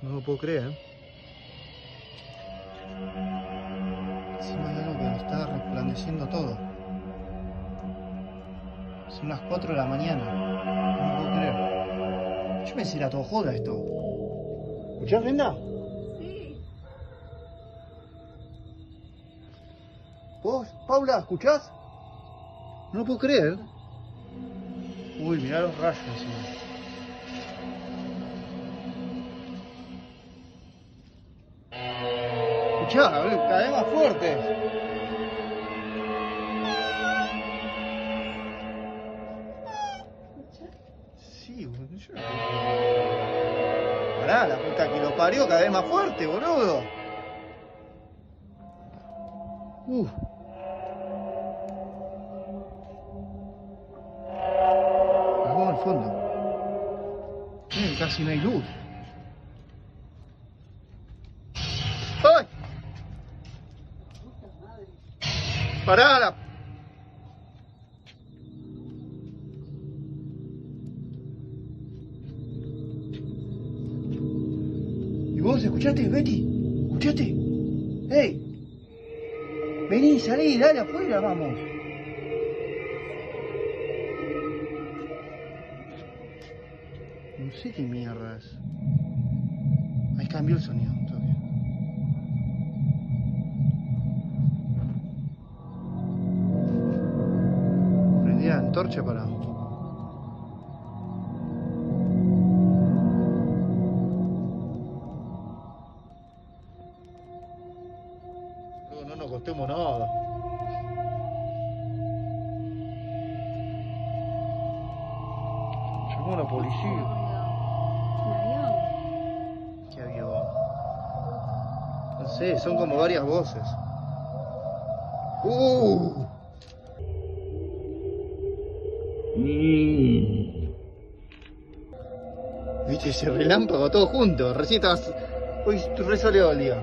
No lo puedo creer. Encima hay algo que lo está resplandeciendo todo. Son las 4 de la mañana. No lo puedo creer. Yo pensé que era todo joda esto. ¿Escuchás, Brenda? Sí. ¿Vos, Paula, escuchás? No lo puedo creer. Uy, mirá los rayos encima. Escuchá, cada vez más fuerte. Sí, boludo. Pará, la puta que lo parió, cada vez más fuerte, boludo. Vamos al fondo. Casi no hay luz. ¡Ay! ¡Pará! ¿Y vos escuchaste, Betty? ¿Escuchaste? ¡Hey! Vení, salí, dale afuera, vamos. No sé qué mierda es. Ahí cambió el sonido. Prendí la antorcha para... No nos costemos nada. Llamó a la policía. Un avión. ¿Qué avión? No sé, son como varias voces. Viste ese relámpago todo junto. Recién estabas... Hoy re soleado el día.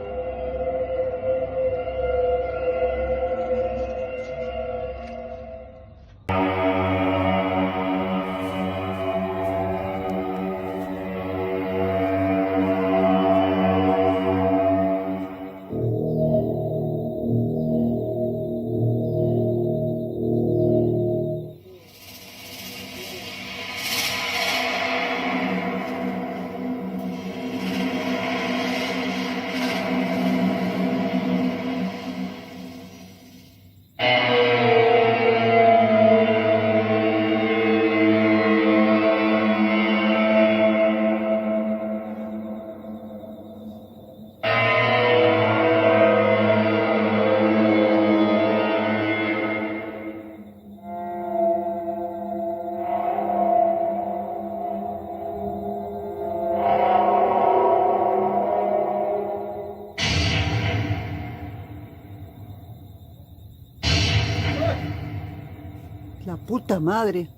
La puta madre.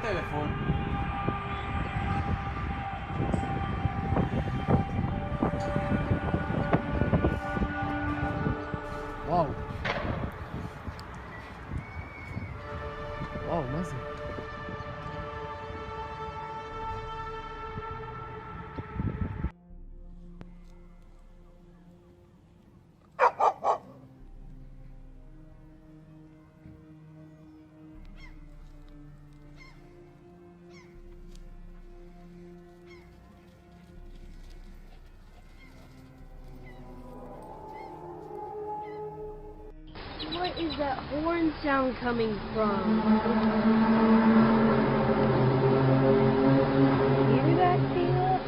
teléfono. Wow. Wow, Masi. What is that horn sound coming from? Hear that, Sheila?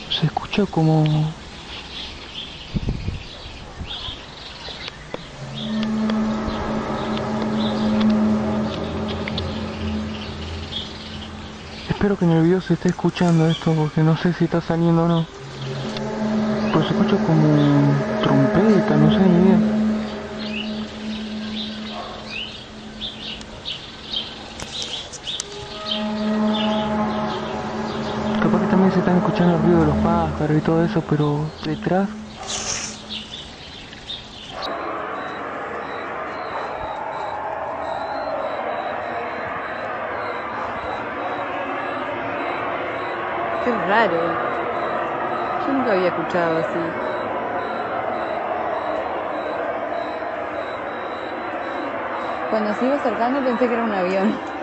Se escucha como... Espero que en el video se esté escuchando esto porque no sé si está saliendo o no. Pero se escucha como trompeta, no sé ni idea. Capaz que también se están escuchando el ruido de los pájaros y todo eso, pero detrás... Qué raro. Yo nunca había escuchado así. Cuando se iba acercando pensé que era un avión.